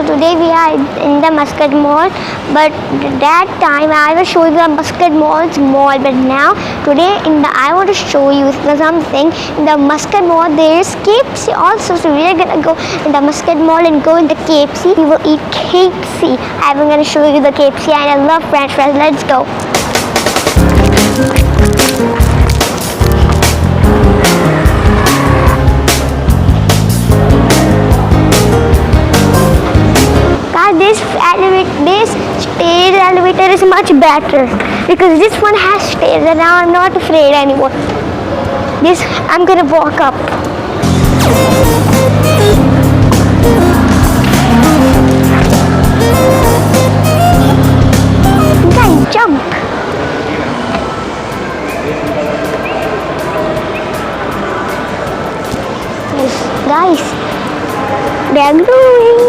So today we are in the Muscat Mall, but that time I was showing the Muscat Mall's mall. But now today I want to show you something. In the Muscat Mall there is KFC also. So we are gonna go in the Muscat Mall and go in the KFC. We will eat KFC. I'm gonna show you the KFC, and I love French fries. Let's go. This stairs elevator is much better because this one has stairs, and now I'm not afraid anymore. I'm gonna walk up. You can jump. Yes, guys, they are growing.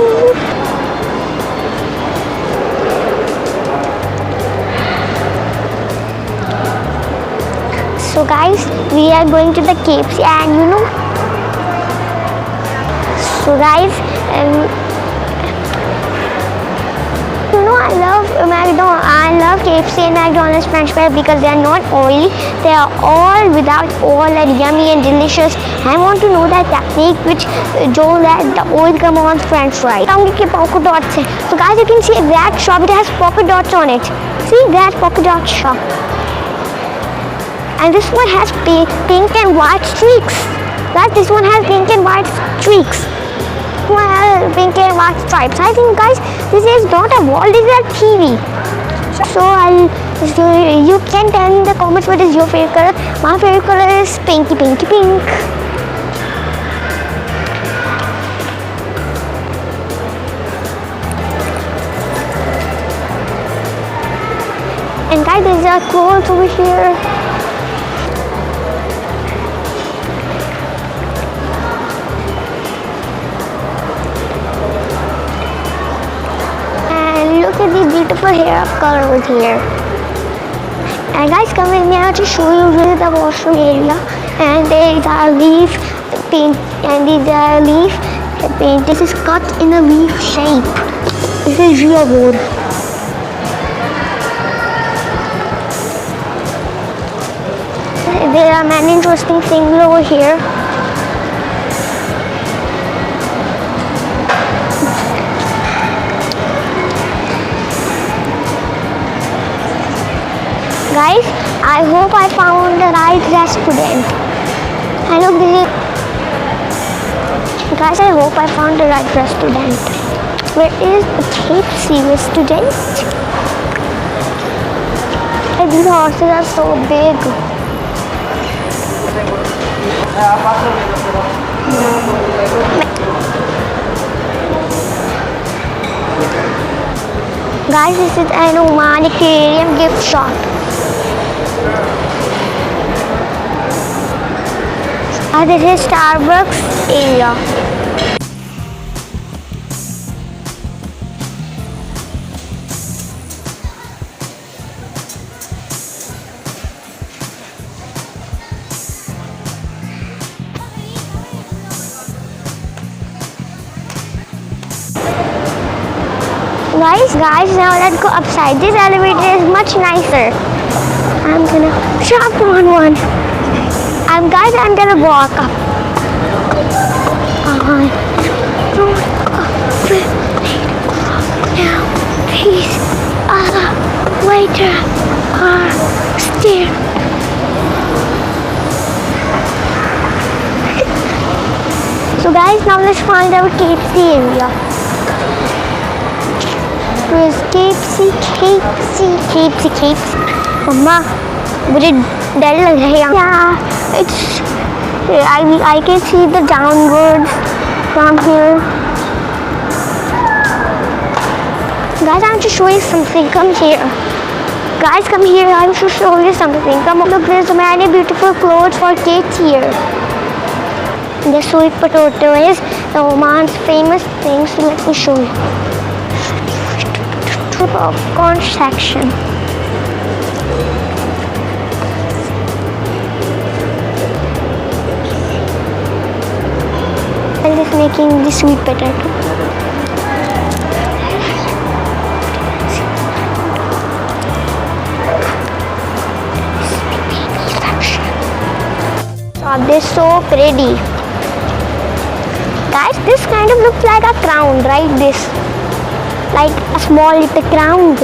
So guys, we are going to the KFC, and so guys, I love KFC and McDonald's French fries because they are not oily. They are all without oil and yummy and delicious. I want to know that technique which let the oil come on French fries. Polka dots. So guys, you can see that shop. It has polka dots on it. See that polka dot shop. And this one has pink and white streaks. This one has pink and white streaks. This one has pink and white stripes. I think, guys, this is not a wall, this is a TV. So you can tell in the comments what is your favorite color. My favorite color is pinky, pinky, pink. And guys, there's a clothes over here. Look at this beautiful hair color over here. And guys, come with me now to show you really the washroom area. And there is a leaf paint, and the leaf paint. This is cut in a leaf shape. This is Riva Oman. There are many interesting things over here. Guys, I hope I found the right restaurant. Guys, I hope I found the right restaurant. Where is the KFC restaurant? These horses are so big. Guys, this is an Oman Aquarium gift shop. This is Starbucks area. Guys, now let's go upside. This elevator is much nicer. I'm gonna jump on one. Guys, I'm gonna walk up. Now, these later are stairs. So guys, now let's find our KFC area. Where's KFC? Mama, मुझे डर लग रहा है. Yeah, I can see the downwards from here. Guys, I want to show you something. Come here. Guys, come here. I want to show you something. Come look, there's so many beautiful clothes for kids here. The sweet potato is the Oman's famous thing. So let me show you. Popcorn section. I'm just making the sweet potato. shop. They're so pretty. Guys, this kind of looks like a crown, right? This, like a small little crown.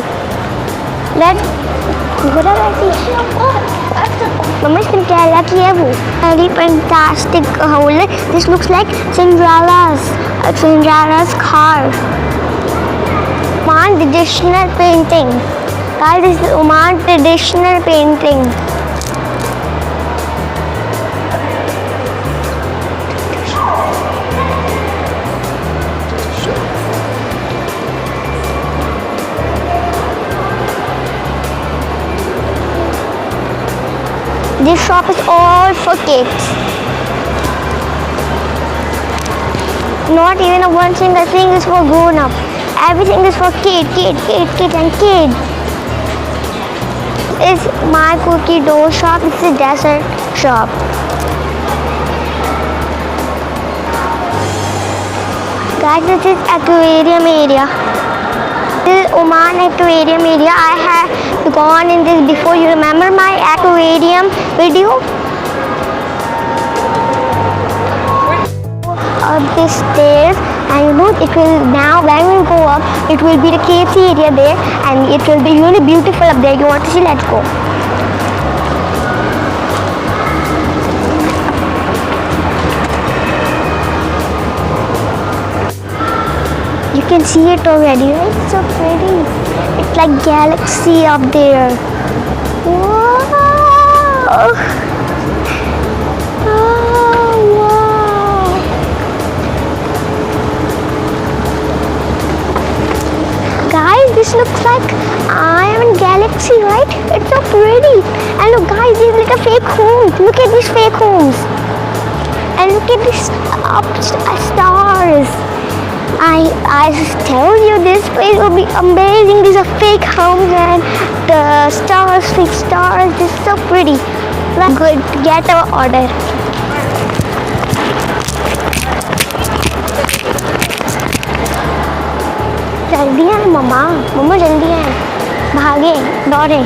Mama, इसमें क्या लगा है वो? Very fantastic hole. This looks like Cinderella's car. Oman traditional painting. Guys, this is Oman traditional painting. This shop is all for kids. Not even a one single thing is for grown up. Everything is for kids and kids. This is my cookie dough shop. This is a dessert shop. Guys, this is aquarium area. This is Oman Aquarium area. I have gone in this before. You remember my aquarium video? Up this stairs, and you know it will now when we go up, it will be the KFC area there, and it will be really beautiful up there. You want to see? Let's go. You can see it already, right? It's so pretty. It's like galaxy up there. Whoa! Oh, wow! Guys, this looks like I am in galaxy, right? It's so pretty. And look, guys, these little fake homes. Look at these fake homes. And look at these stars. I tell you, this place will be amazing. These are fake homes and the stars, fake stars. This is so pretty. Let's go get our order. जल्दी है मम्मा, मम्मा जल्दी है, भागे दौड़े.